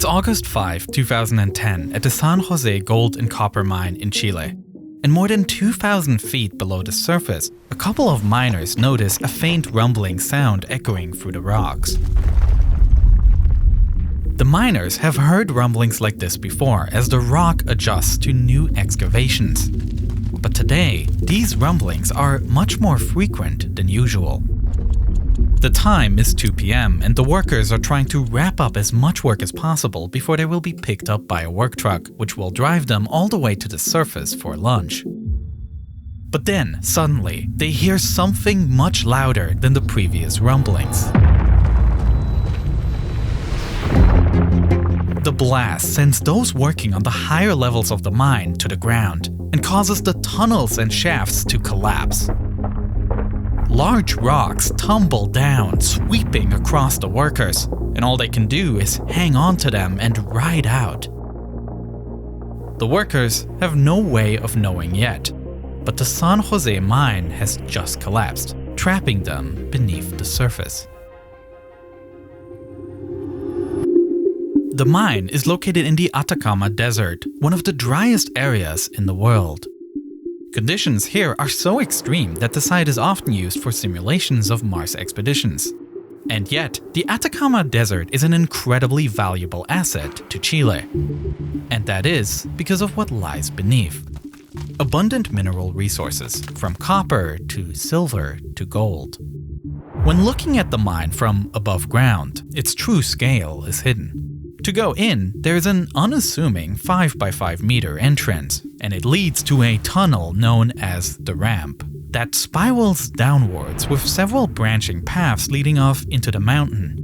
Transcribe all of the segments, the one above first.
It's August 5, 2010 at the San Jose Gold and Copper Mine in Chile. And more than 2,000 feet below the surface, a couple of miners notice a faint rumbling sound echoing through the rocks. The miners have heard rumblings like this before as the rock adjusts to new excavations. But today, these rumblings are much more frequent than usual. The time is 2 p.m. and the workers are trying to wrap up as much work as possible before they will be picked up by a work truck, which will drive them all the way to the surface for lunch. But then, suddenly, they hear something much louder than the previous rumblings. The blast sends those working on the higher levels of the mine to the ground and causes the tunnels and shafts to collapse. Large rocks tumble down, sweeping across the workers, and all they can do is hang on to them and ride out. The workers have no way of knowing yet, but the San Jose mine has just collapsed, trapping them beneath the surface. The mine is located in the Atacama Desert, one of the driest areas in the world. Conditions here are so extreme that the site is often used for simulations of Mars expeditions. And yet, the Atacama Desert is an incredibly valuable asset to Chile. And that is because of what lies beneath. Abundant mineral resources, from copper to silver to gold. When looking at the mine from above ground, its true scale is hidden. To go in, there's an unassuming 5 by 5 meter entrance, and it leads to a tunnel known as the ramp that spirals downwards with several branching paths leading off into the mountain.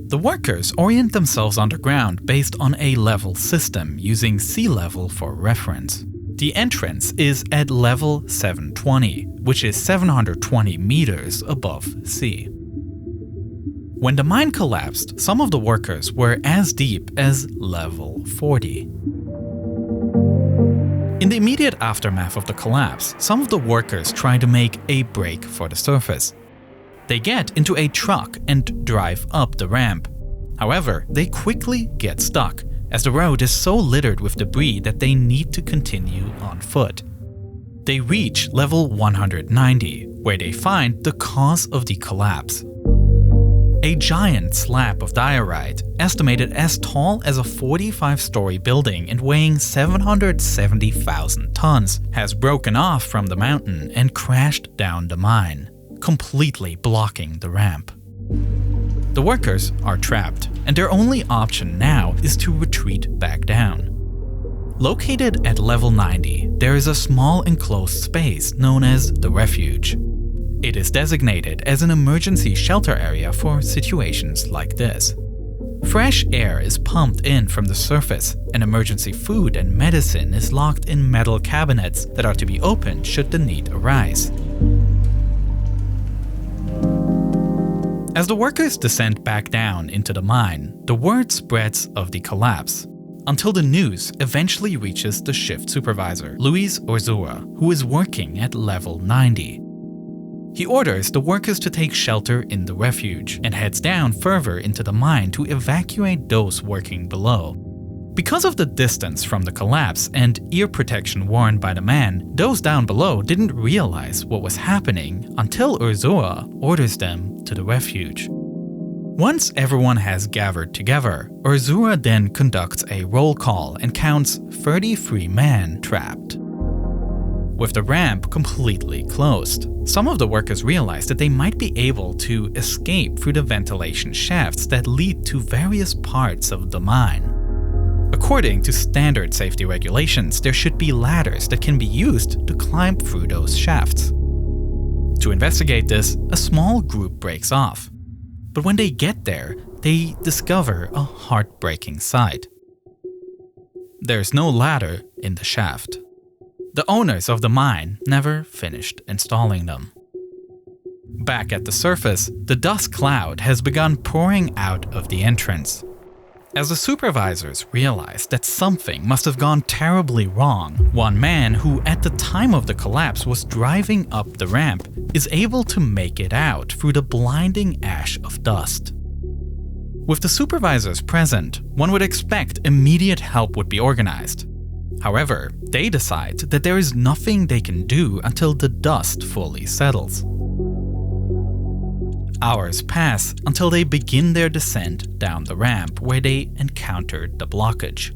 The workers orient themselves underground based on a level system using sea level for reference. The entrance is at level 720, which is 720 meters above sea. When the mine collapsed, some of the workers were as deep as level 40. In the immediate aftermath of the collapse, some of the workers try to make a break for the surface. They get into a truck and drive up the ramp. However, they quickly get stuck, as the road is so littered with debris that they need to continue on foot. They reach level 190, where they find the cause of the collapse. A giant slab of diorite, estimated as tall as a 45-story building and weighing 770,000 tons, has broken off from the mountain and crashed down the mine, completely blocking the ramp. The workers are trapped, and their only option now is to retreat back down. Located at level 90, there is a small enclosed space known as the refuge. It is designated as an emergency shelter area for situations like this. Fresh air is pumped in from the surface, and emergency food and medicine is locked in metal cabinets that are to be opened should the need arise. As the workers descend back down into the mine, the word spreads of the collapse, until the news eventually reaches the shift supervisor, Luis Orzua, who is working at level 90. He orders the workers to take shelter in the refuge and heads down further into the mine to evacuate those working below. Because of the distance from the collapse and ear protection worn by the man, those down below didn't realize what was happening until Orzua orders them to the refuge. Once everyone has gathered together, Orzua then conducts a roll call and counts 33 men trapped. With the ramp completely closed, some of the workers realize that they might be able to escape through the ventilation shafts that lead to various parts of the mine. According to standard safety regulations, there should be ladders that can be used to climb through those shafts. To investigate this, a small group breaks off. But when they get there, they discover a heartbreaking sight. There's no ladder in the shaft. The owners of the mine never finished installing them. Back at the surface, the dust cloud has begun pouring out of the entrance. As the supervisors realize that something must have gone terribly wrong, one man who at the time of the collapse was driving up the ramp is able to make it out through the blinding ash of dust. With the supervisors present, one would expect immediate help would be organized. However, they decide that there is nothing they can do until the dust fully settles. Hours pass until they begin their descent down the ramp where they encountered the blockage.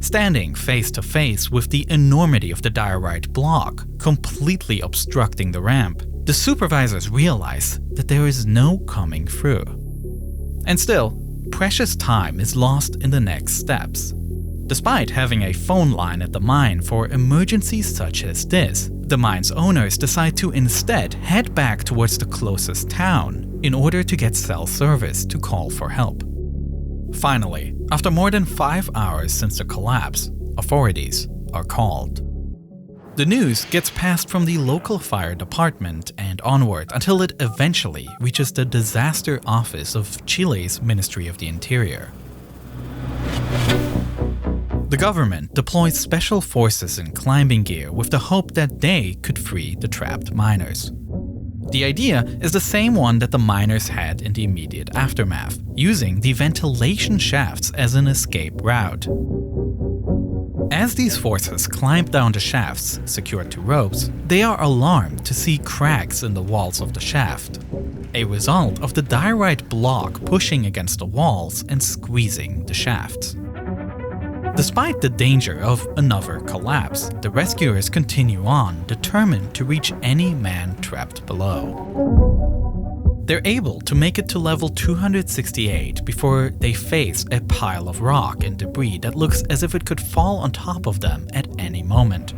Standing face to face with the enormity of the diorite block completely obstructing the ramp, the supervisors realize that there is no coming through. And still, precious time is lost in the next steps. Despite having a phone line at the mine for emergencies such as this, the mine's owners decide to instead head back towards the closest town in order to get cell service to call for help. Finally, after more than 5 hours since the collapse, authorities are called. The news gets passed from the local fire department and onward until it eventually reaches the disaster office of Chile's Ministry of the Interior. The government deploys special forces in climbing gear with the hope that they could free the trapped miners. The idea is the same one that the miners had in the immediate aftermath, using the ventilation shafts as an escape route. As these forces climb down the shafts, secured to ropes, they are alarmed to see cracks in the walls of the shaft, a result of the diorite block pushing against the walls and squeezing the shafts. Despite the danger of another collapse, the rescuers continue on, determined to reach any man trapped below. They're able to make it to level 268 before they face a pile of rock and debris that looks as if it could fall on top of them at any moment.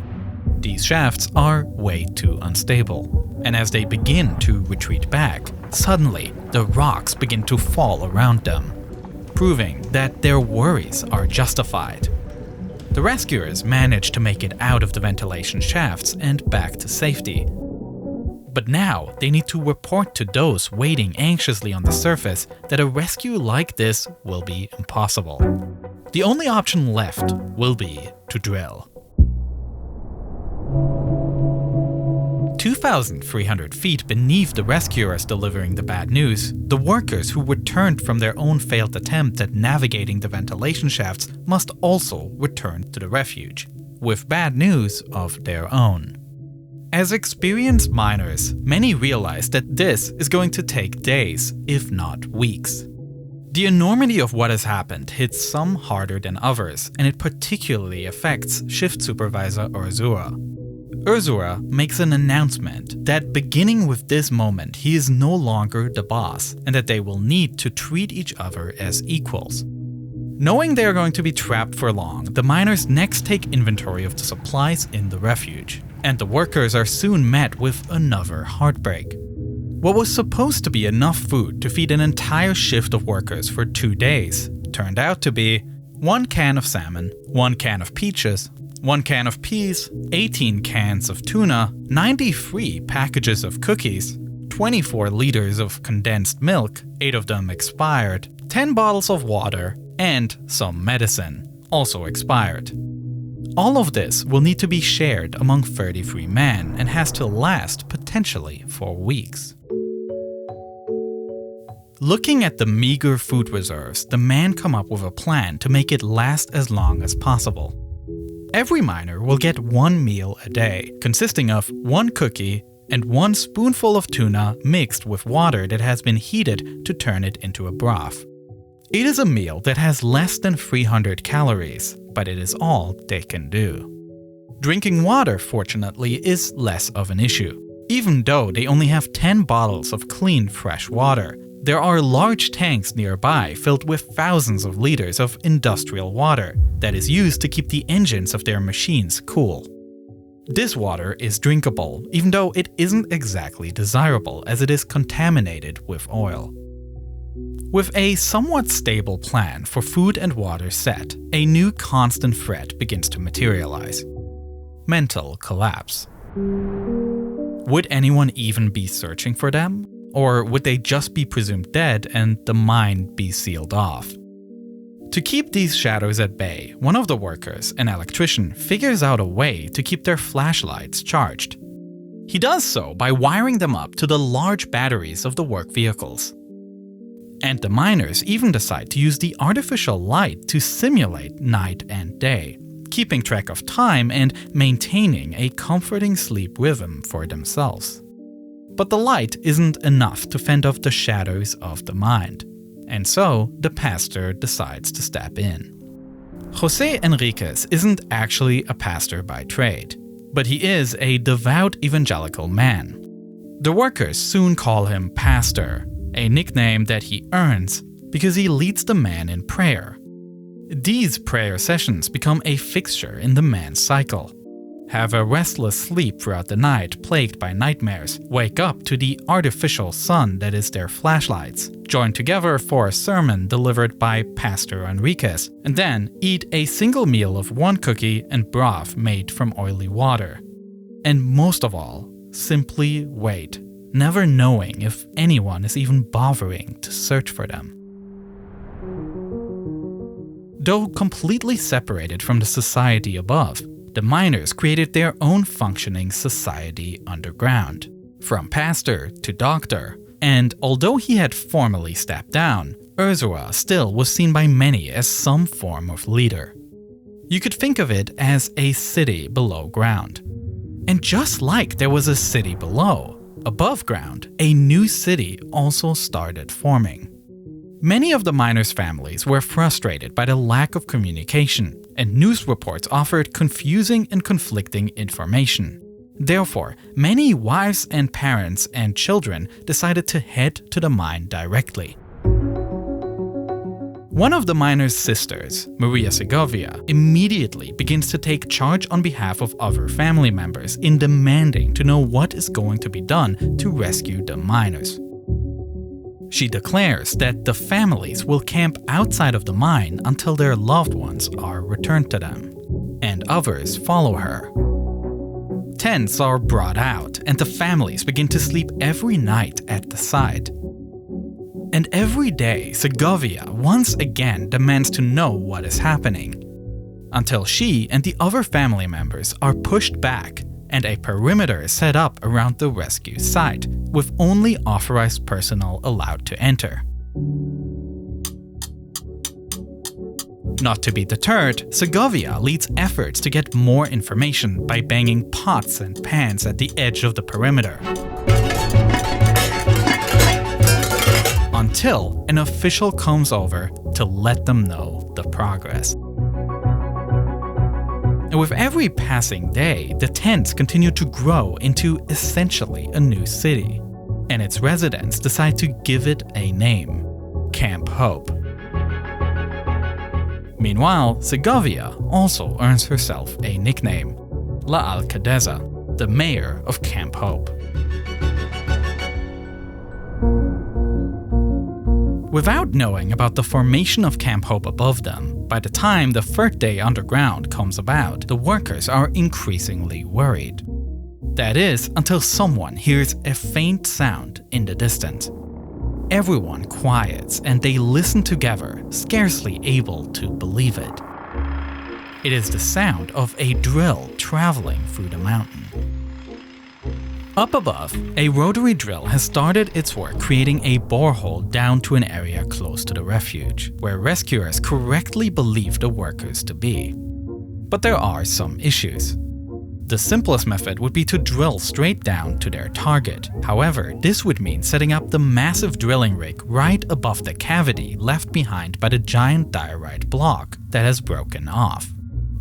These shafts are way too unstable, and as they begin to retreat back, suddenly the rocks begin to fall around them, proving that their worries are justified. The rescuers manage to make it out of the ventilation shafts and back to safety. But now they need to report to those waiting anxiously on the surface that a rescue like this will be impossible. The only option left will be to drill. 2,300 feet beneath the rescuers delivering the bad news, the workers who returned from their own failed attempt at navigating the ventilation shafts must also return to the refuge, with bad news of their own. As experienced miners, many realize that this is going to take days, if not weeks. The enormity of what has happened hits some harder than others, and it particularly affects Shift Supervisor Urzura. Urzura makes an announcement that beginning with this moment he is no longer the boss and that they will need to treat each other as equals. Knowing they are going to be trapped for long, the miners next take inventory of the supplies in the refuge, and the workers are soon met with another heartbreak. What was supposed to be enough food to feed an entire shift of workers for 2 days turned out to be 1 can of salmon, 1 can of peaches, 1 can of peas, 18 cans of tuna, 93 packages of cookies, 24 liters of condensed milk, 8 of them expired, 10 bottles of water, and some medicine, also expired. All of this will need to be shared among 33 men and has to last potentially for weeks. Looking at the meager food reserves, the men come up with a plan to make it last as long as possible. Every miner will get 1 meal a day, consisting of 1 cookie and 1 spoonful of tuna mixed with water that has been heated to turn it into a broth. It is a meal that has less than 300 calories, but it is all they can do. Drinking water, fortunately, is less of an issue. Even though they only have 10 bottles of clean, fresh water, there are large tanks nearby filled with thousands of liters of industrial water that is used to keep the engines of their machines cool. This water is drinkable, even though it isn't exactly desirable as it is contaminated with oil. With a somewhat stable plan for food and water set, a new constant threat begins to materialize: mental collapse. Would anyone even be searching for them? Or would they just be presumed dead and the mine be sealed off? To keep these shadows at bay, one of the workers, an electrician, figures out a way to keep their flashlights charged. He does so by wiring them up to the large batteries of the work vehicles. And the miners even decide to use the artificial light to simulate night and day, keeping track of time and maintaining a comforting sleep rhythm for themselves. But the light isn't enough to fend off the shadows of the mind, and so the pastor decides to step in. José Enriquez isn't actually a pastor by trade, but he is a devout evangelical man. The workers soon call him Pastor, a nickname that he earns because he leads the man in prayer. These prayer sessions become a fixture in the man's cycle. Have a restless sleep throughout the night plagued by nightmares, wake up to the artificial sun that is their flashlights, join together for a sermon delivered by Pastor Enriquez, and then eat a single meal of one cookie and broth made from oily water. And most of all, simply wait, never knowing if anyone is even bothering to search for them. Though completely separated from the society above, the miners created their own functioning society underground, from pastor to doctor, and although he had formally stepped down, Urzua still was seen by many as some form of leader. You could think of it as a city below ground. And just like there was a city below, above ground, a new city also started forming. Many of the miners' families were frustrated by the lack of communication, and news reports offered confusing and conflicting information. Therefore, many wives and parents and children decided to head to the mine directly. One of the miners' sisters, Maria Segovia, immediately begins to take charge on behalf of other family members in demanding to know what is going to be done to rescue the miners. She declares that the families will camp outside of the mine until their loved ones are returned to them, and others follow her. Tents are brought out, and the families begin to sleep every night at the site. And every day, Segovia once again demands to know what is happening, until she and the other family members are pushed back and a perimeter is set up around the rescue site, with only authorized personnel allowed to enter. Not to be deterred, Segovia leads efforts to get more information by banging pots and pans at the edge of the perimeter, until an official comes over to let them know the progress. And with every passing day, the tents continue to grow into essentially a new city, and its residents decide to give it a name: Camp Hope. Meanwhile, Segovia also earns herself a nickname: La Alcaldesa, the mayor of Camp Hope. Without knowing about the formation of Camp Hope above them, by the time the third day underground comes about, the workers are increasingly worried. That is, until someone hears a faint sound in the distance. Everyone quiets and they listen together, scarcely able to believe it. It is the sound of a drill traveling through the mountain. Up above, a rotary drill has started its work creating a borehole down to an area close to the refuge, where rescuers correctly believe the workers to be. But there are some issues. The simplest method would be to drill straight down to their target. However, this would mean setting up the massive drilling rig right above the cavity left behind by the giant diorite block that has broken off.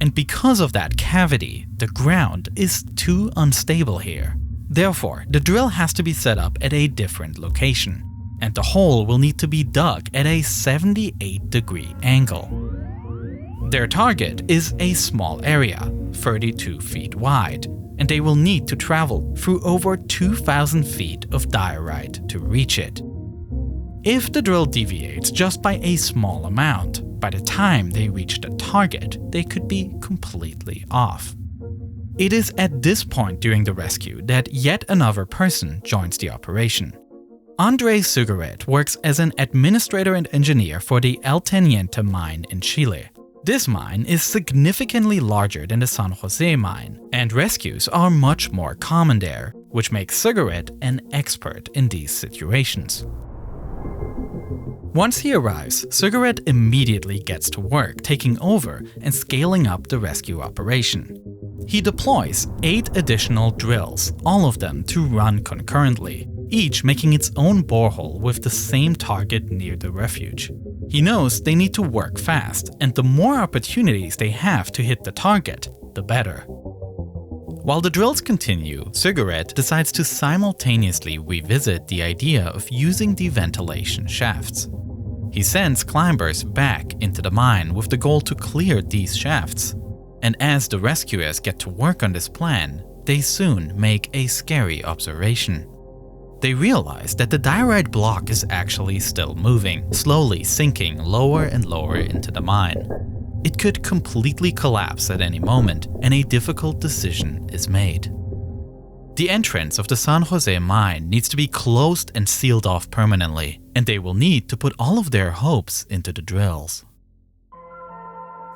And because of that cavity, the ground is too unstable here. Therefore, the drill has to be set up at a different location, and the hole will need to be dug at a 78-degree angle. Their target is a small area, 32 feet wide, and they will need to travel through over 2,000 feet of diorite to reach it. If the drill deviates just by a small amount, by the time they reach the target, they could be completely off. It is at this point during the rescue that yet another person joins the operation. Andrés Sugaret works as an administrator and engineer for the El Teniente mine in Chile. This mine is significantly larger than the San Jose mine, and rescues are much more common there, which makes Sugaret an expert in these situations. Once he arrives, Cigarette immediately gets to work, taking over and scaling up the rescue operation. He deploys 8 additional drills, all of them to run concurrently, each making its own borehole with the same target near the refuge. He knows they need to work fast, and the more opportunities they have to hit the target, the better. While the drills continue, Cigarette decides to simultaneously revisit the idea of using the ventilation shafts. He sends climbers back into the mine with the goal to clear these shafts. And as the rescuers get to work on this plan, they soon make a scary observation. They realize that the diorite block is actually still moving, slowly sinking lower and lower into the mine. It could completely collapse at any moment, and a difficult decision is made. The entrance of the San Jose mine needs to be closed and sealed off permanently, and they will need to put all of their hopes into the drills.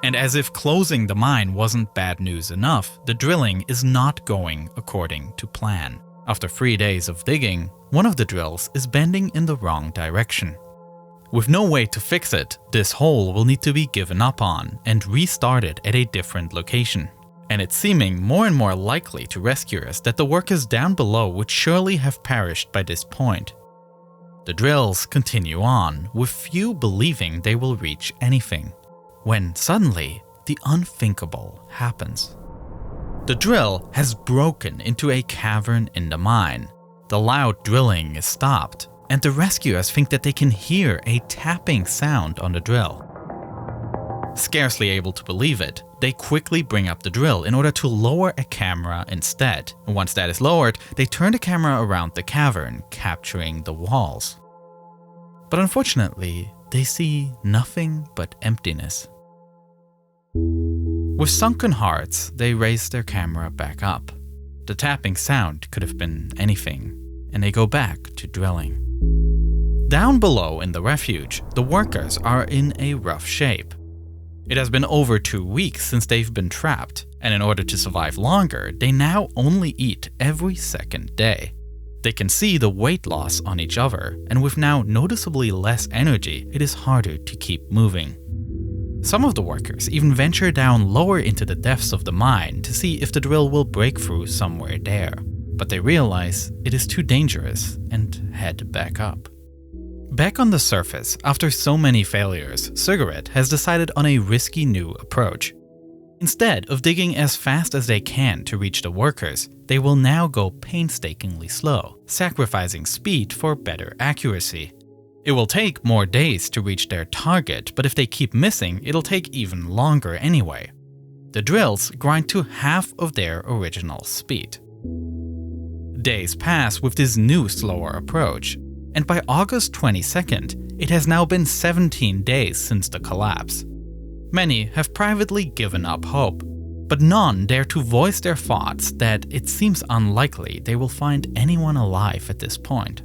And as if closing the mine wasn't bad news enough, the drilling is not going according to plan. After 3 days of digging, one of the drills is bending in the wrong direction. With no way to fix it, this hole will need to be given up on and restarted at a different location. And it's seeming more and more likely to rescuers that the workers down below would surely have perished by this point. The drills continue on, with few believing they will reach anything, when suddenly the unthinkable happens. The drill has broken into a cavern in the mine. The loud drilling is stopped, and the rescuers think that they can hear a tapping sound on the drill. Scarcely able to believe it, they quickly bring up the drill in order to lower a camera instead. And once that is lowered, they turn the camera around the cavern, capturing the walls. But unfortunately, they see nothing but emptiness. With sunken hearts, they raise their camera back up. The tapping sound could have been anything, and they go back to drilling. Down below in the refuge, the workers are in a rough shape. It has been over 2 weeks since they've been trapped, and in order to survive longer, they now only eat every second day. They can see the weight loss on each other, and with now noticeably less energy, it is harder to keep moving. Some of the workers even venture down lower into the depths of the mine to see if the drill will break through somewhere there, but they realize it is too dangerous and head back up. Back on the surface, after so many failures, Cigarette has decided on a risky new approach. Instead of digging as fast as they can to reach the workers, they will now go painstakingly slow, sacrificing speed for better accuracy. It will take more days to reach their target, but if they keep missing, it'll take even longer anyway. The drills grind to half of their original speed. Days pass with this new slower approach, and by August 22nd, it has now been 17 days since the collapse. Many have privately given up hope, but none dare to voice their thoughts that it seems unlikely they will find anyone alive at this point.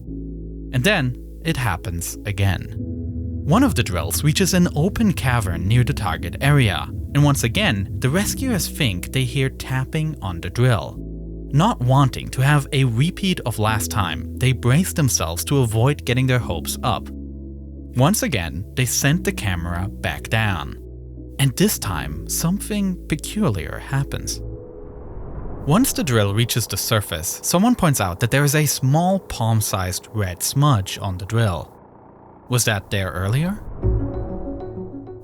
And then it happens again. One of the drills reaches an open cavern near the target area, and once again, the rescuers think they hear tapping on the drill. Not wanting to have a repeat of last time, they brace themselves to avoid getting their hopes up. Once again, they sent the camera back down. And this time, something peculiar happens. Once the drill reaches the surface, someone points out that there is a small palm-sized red smudge on the drill. Was that there earlier?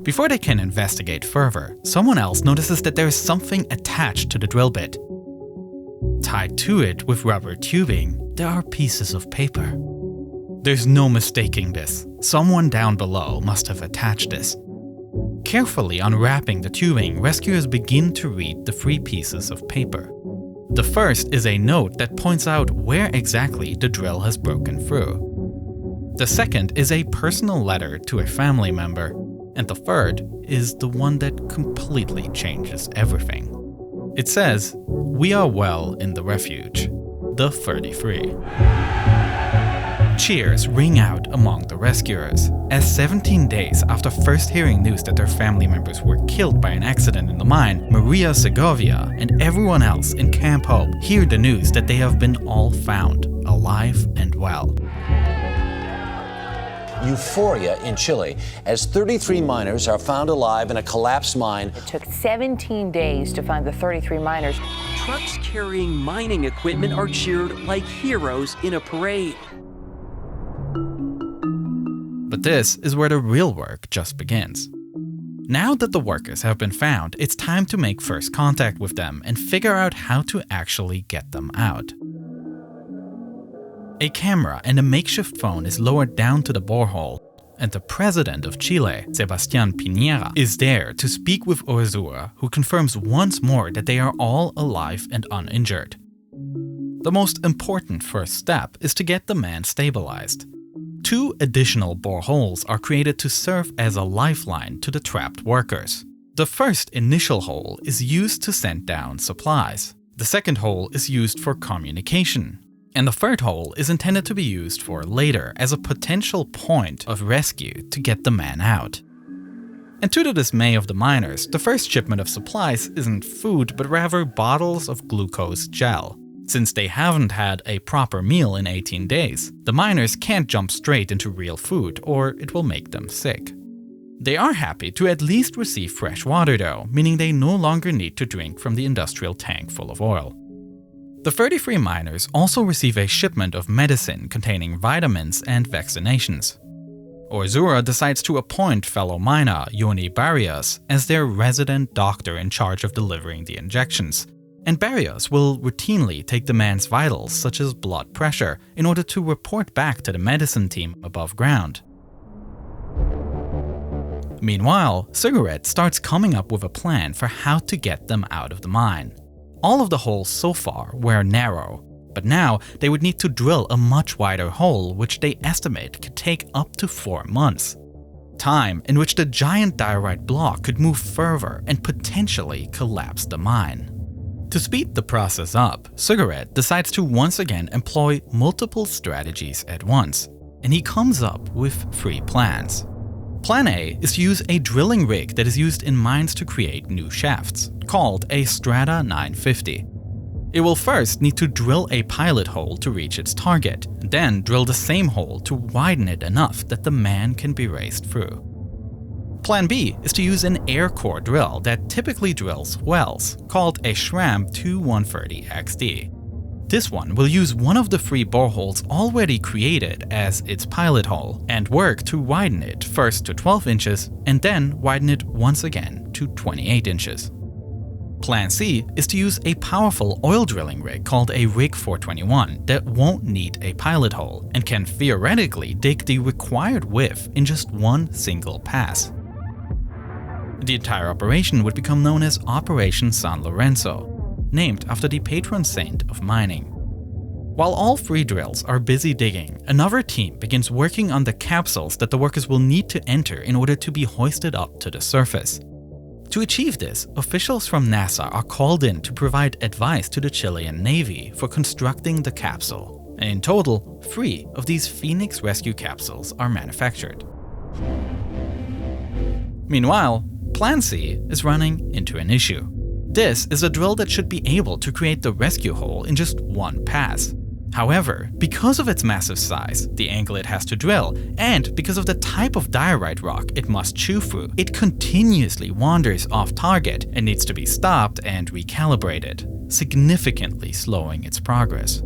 Before they can investigate further, someone else notices that there is something attached to the drill bit. Tied to it with rubber tubing, there are pieces of paper. There's no mistaking this. Someone down below must have attached this. Carefully unwrapping the tubing, rescuers begin to read the 3 pieces of paper. The first is a note that points out where exactly the drill has broken through. The second is a personal letter to a family member. And the third is the one that completely changes everything. It says, "We are well in the refuge, the 33. Cheers ring out among the rescuers, as 17 days after first hearing news that their family members were killed by an accident in the mine, Maria Segovia and everyone else in Camp Hope hear the news that they have been all found, alive and well. euphoria in Chile as 33 miners are found alive in a collapsed mine. It took 17 days to find the 33 miners. Trucks carrying mining equipment are cheered like heroes in a parade. But this is where the real work just begins. Now that the workers have been found, it's time to make first contact with them and figure out how to actually get them out. A camera and a makeshift phone is lowered down to the borehole, and the president of Chile, Sebastián Piñera, is there to speak with Urzúa, who confirms once more that they are all alive and uninjured. The most important first step is to get the man stabilized. 2 additional boreholes are created to serve as a lifeline to the trapped workers. The first initial hole is used to send down supplies. The second hole is used for communication. And the third hole is intended to be used for later as a potential point of rescue to get the man out. And to the dismay of the miners, the first shipment of supplies isn't food but rather bottles of glucose gel. Since they haven't had a proper meal in 18 days, the miners can't jump straight into real food or it will make them sick. They are happy to at least receive fresh water though, meaning they no longer need to drink from the industrial tank full of oil. The 33 miners also receive a shipment of medicine containing vitamins and vaccinations. Urzúa decides to appoint fellow miner Yoni Barrios as their resident doctor in charge of delivering the injections. And Barrios will routinely take the man's vitals, such as blood pressure, in order to report back to the medicine team above ground. Meanwhile, Cigarette starts coming up with a plan for how to get them out of the mine. All of the holes so far were narrow, but now they would need to drill a much wider hole, which they estimate could take up to 4 months. Time in which the giant diorite block could move further and potentially collapse the mine. To speed the process up, Cigarette decides to once again employ multiple strategies at once, and he comes up with 3 plans. Plan A is to use a drilling rig that is used in mines to create new shafts, called a Strata 950. It will first need to drill a pilot hole to reach its target, then drill the same hole to widen it enough that the man can be raised through. Plan B is to use an air core drill that typically drills wells, called a Schramm 2130XD. This one will use one of the 3 boreholes already created as its pilot hole and work to widen it first to 12 inches and then widen it once again to 28 inches. Plan C is to use a powerful oil drilling rig called a Rig 421 that won't need a pilot hole and can theoretically dig the required width in just one single pass. The entire operation would become known as Operation San Lorenzo, named after the patron saint of mining. While all 3 drills are busy digging, another team begins working on the capsules that the workers will need to enter in order to be hoisted up to the surface. To achieve this, officials from NASA are called in to provide advice to the Chilean Navy for constructing the capsule, and in total, 3 of these Phoenix rescue capsules are manufactured. Meanwhile, Plan C is running into an issue. This is a drill that should be able to create the rescue hole in just one pass. However, because of its massive size, the angle it has to drill, and because of the type of diorite rock it must chew through, it continuously wanders off target and needs to be stopped and recalibrated, significantly slowing its progress.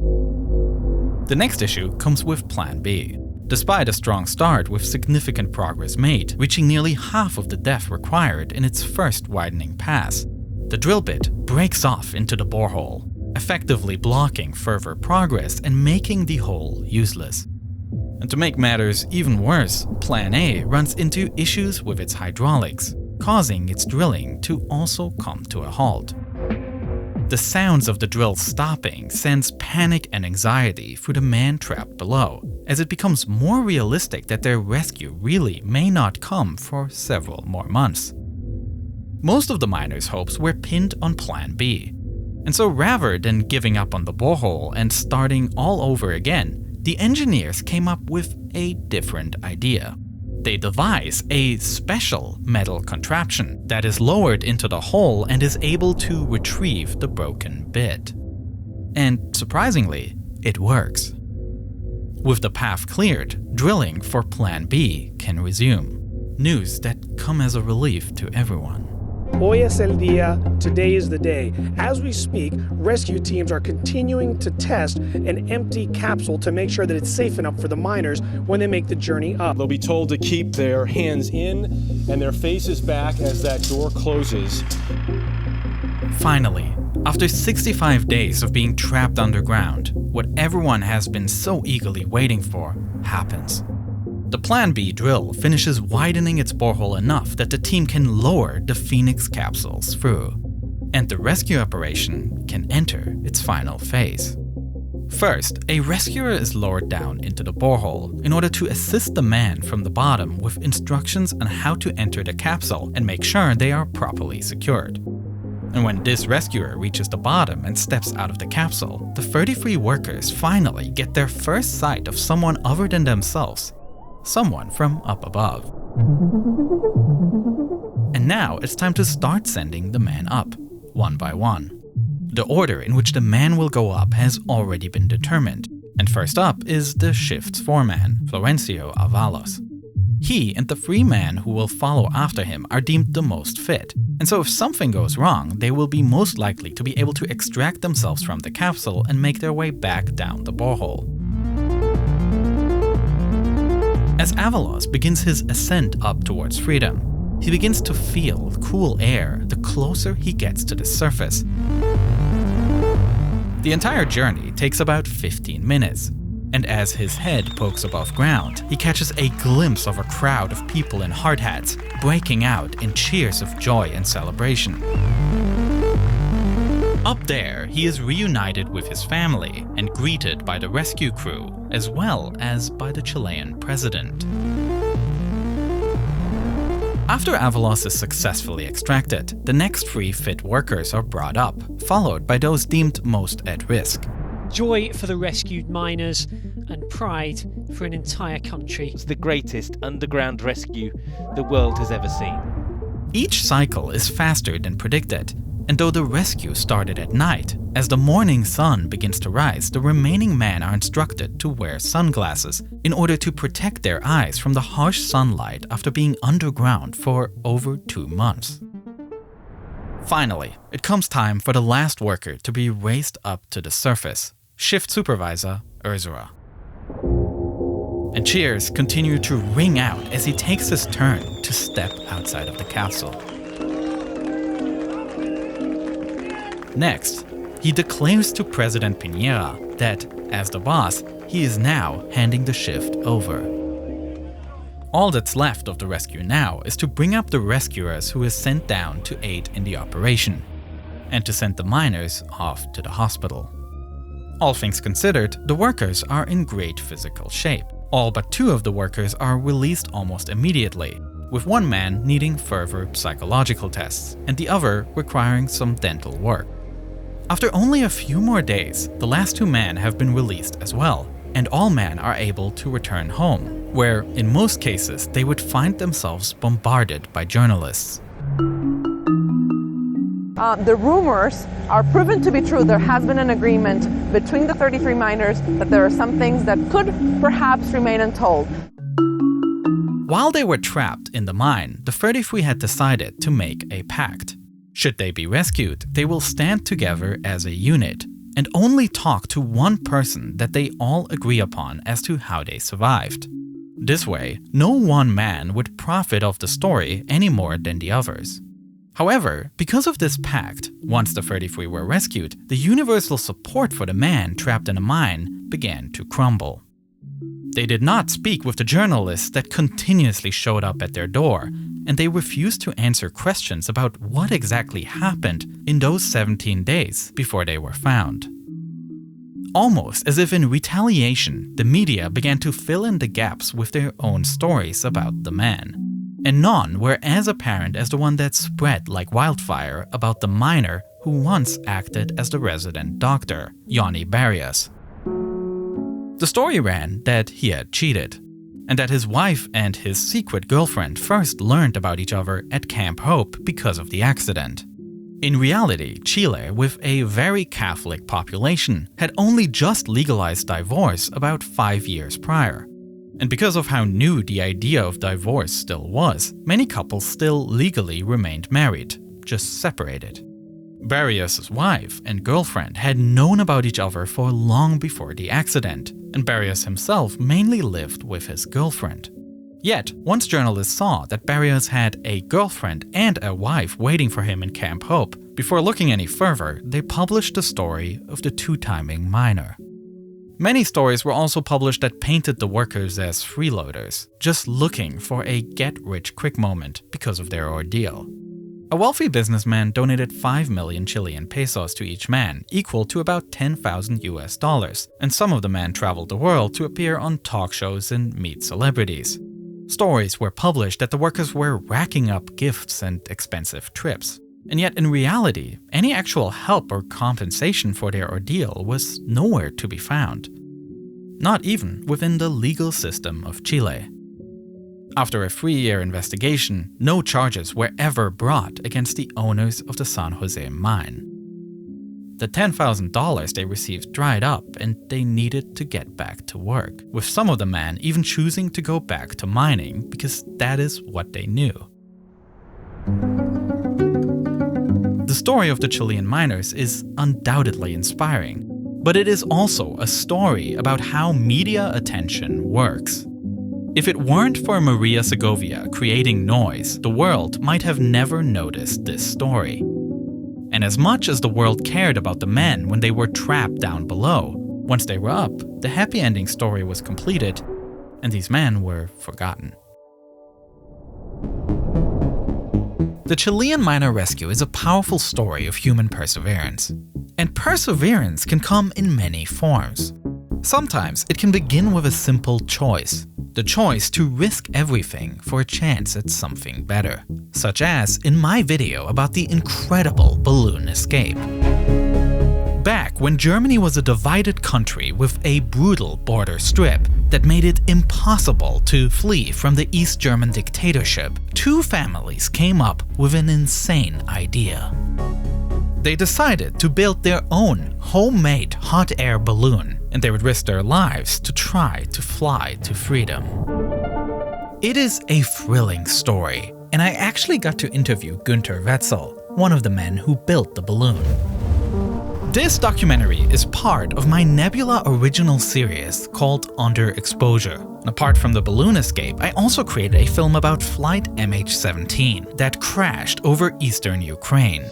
The next issue comes with Plan B. Despite a strong start with significant progress made, reaching nearly half of the depth required in its first widening pass, the drill bit breaks off into the borehole, effectively blocking further progress and making the hole useless. And to make matters even worse, Plan A runs into issues with its hydraulics, causing its drilling to also come to a halt. The sounds of the drill stopping sends panic and anxiety through the man trapped below, as it becomes more realistic that their rescue really may not come for several more months. Most of the miners' hopes were pinned on Plan B, and so rather than giving up on the borehole and starting all over again, the engineers came up with a different idea. They devise a special metal contraption that is lowered into the hole and is able to retrieve the broken bit. And surprisingly, it works. With the path cleared, drilling for Plan B can resume. News that come as a relief to everyone. Hoy es el día, today is the day. As we speak, rescue teams are continuing to test an empty capsule to make sure that it's safe enough for the miners when they make the journey up. They'll be told to keep their hands in and their faces back as that door closes. Finally, after 65 days of being trapped underground, what everyone has been so eagerly waiting for happens. The Plan B drill finishes widening its borehole enough that the team can lower the Phoenix capsules through, and the rescue operation can enter its final phase. First, a rescuer is lowered down into the borehole in order to assist the man from the bottom with instructions on how to enter the capsule and make sure they are properly secured. And when this rescuer reaches the bottom and steps out of the capsule, the 33 workers finally get their first sight of someone other than themselves. Someone from up above. And now it's time to start sending the man up, one by one. The order in which the man will go up has already been determined, and first up is the shift's foreman, Florencio Avalos. He and the 3 men who will follow after him are deemed the most fit, and so if something goes wrong, they will be most likely to be able to extract themselves from the capsule and make their way back down the borehole. As Avalos begins his ascent up towards freedom, he begins to feel cool air the closer he gets to the surface. The entire journey takes about 15 minutes, and as his head pokes above ground, he catches a glimpse of a crowd of people in hard hats breaking out in cheers of joy and celebration. Up there, he is reunited with his family and greeted by the rescue crew, as well as by the Chilean president. After Avalos is successfully extracted, the next 3 fit workers are brought up, followed by those deemed most at risk. Joy for the rescued miners and pride for an entire country. It's the greatest underground rescue the world has ever seen. Each cycle is faster than predicted, and though the rescue started at night, as the morning sun begins to rise, the remaining men are instructed to wear sunglasses in order to protect their eyes from the harsh sunlight after being underground for over 2 months. Finally, it comes time for the last worker to be raised up to the surface, shift supervisor Urzura. And cheers continue to ring out as he takes his turn to step outside of the capsule. Next, he declares to President Piñera that, as the boss, he is now handing the shift over. All that's left of the rescue now is to bring up the rescuers who is sent down to aid in the operation, and to send the miners off to the hospital. All things considered, the workers are in great physical shape. All but 2 of the workers are released almost immediately, with one man needing further psychological tests, and the other requiring some dental work. After only a few more days, the last 2 men have been released as well, and all men are able to return home, where, in most cases, they would find themselves bombarded by journalists. The rumors are proven to be true. There has been an agreement between the 33 miners that there are some things that could perhaps remain untold. While they were trapped in the mine, the 33 had decided to make a pact. Should they be rescued, they will stand together as a unit and only talk to one person that they all agree upon as to how they survived. This way, no one man would profit of the story any more than the others. However, because of this pact, once the 33 were rescued, the universal support for the man trapped in a mine began to crumble. They did not speak with the journalists that continuously showed up at their door, and they refused to answer questions about what exactly happened in those 17 days before they were found. Almost as if in retaliation, the media began to fill in the gaps with their own stories about the man. And none were as apparent as the one that spread like wildfire about the miner who once acted as the resident doctor, Yanni Barrios. The story ran that he had cheated, and that his wife and his secret girlfriend first learned about each other at Camp Hope because of the accident. In reality, Chile, with a very Catholic population, had only just legalized divorce about 5 years prior. And because of how new the idea of divorce still was, many couples still legally remained married, just separated. Barrios' wife and girlfriend had known about each other for long before the accident, and Barrios himself mainly lived with his girlfriend. Yet, once journalists saw that Barrios had a girlfriend and a wife waiting for him in Camp Hope, before looking any further, they published the story of the two-timing miner. Many stories were also published that painted the workers as freeloaders, just looking for a get-rich-quick moment because of their ordeal. A wealthy businessman donated 5 million Chilean pesos to each man, equal to about $10,000, and some of the men traveled the world to appear on talk shows and meet celebrities. Stories were published that the workers were racking up gifts and expensive trips. And yet in reality, any actual help or compensation for their ordeal was nowhere to be found. Not even within the legal system of Chile. After a 3-year investigation, no charges were ever brought against the owners of the San Jose mine. The $10,000 they received dried up and they needed to get back to work, with some of the men even choosing to go back to mining because that is what they knew. The story of the Chilean miners is undoubtedly inspiring, but it is also a story about how media attention works. If it weren't for Maria Segovia creating noise, the world might have never noticed this story. And as much as the world cared about the men when they were trapped down below, once they were up, the happy ending story was completed, and these men were forgotten. The Chilean miner rescue is a powerful story of human perseverance. And perseverance can come in many forms. Sometimes it can begin with a simple choice. The choice to risk everything for a chance at something better. Such as in my video about the incredible balloon escape. Back when Germany was a divided country with a brutal border strip that made it impossible to flee from the East German dictatorship, 2 families came up with an insane idea. They decided to build their own homemade hot air balloon, and they would risk their lives to try to fly to freedom. It is a thrilling story, and I actually got to interview Günther Wetzel, one of the men who built the balloon. This documentary is part of my Nebula original series called Underexposure. Apart from the balloon escape, I also created a film about Flight MH17 that crashed over eastern Ukraine,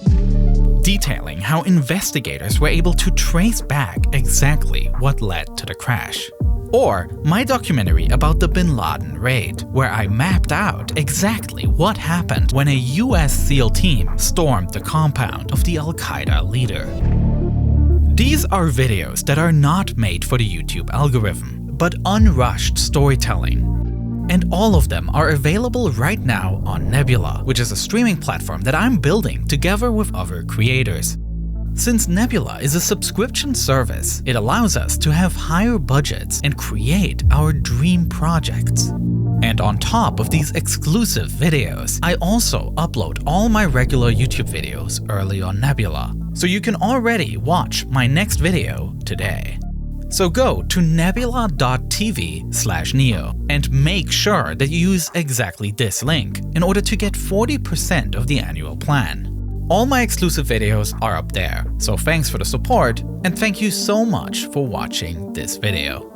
detailing how investigators were able to trace back exactly what led to the crash. Or my documentary about the Bin Laden raid, where I mapped out exactly what happened when a US SEAL team stormed the compound of the Al-Qaeda leader. These are videos that are not made for the YouTube algorithm, but unrushed storytelling. And all of them are available right now on Nebula, which is a streaming platform that I'm building together with other creators. Since Nebula is a subscription service, it allows us to have higher budgets and create our dream projects. And on top of these exclusive videos, I also upload all my regular YouTube videos early on Nebula, so you can already watch my next video today. So go to nebula.tv/neo and make sure that you use exactly this link in order to get 40% of the annual plan. All my exclusive videos are up there, so thanks for the support and thank you so much for watching this video.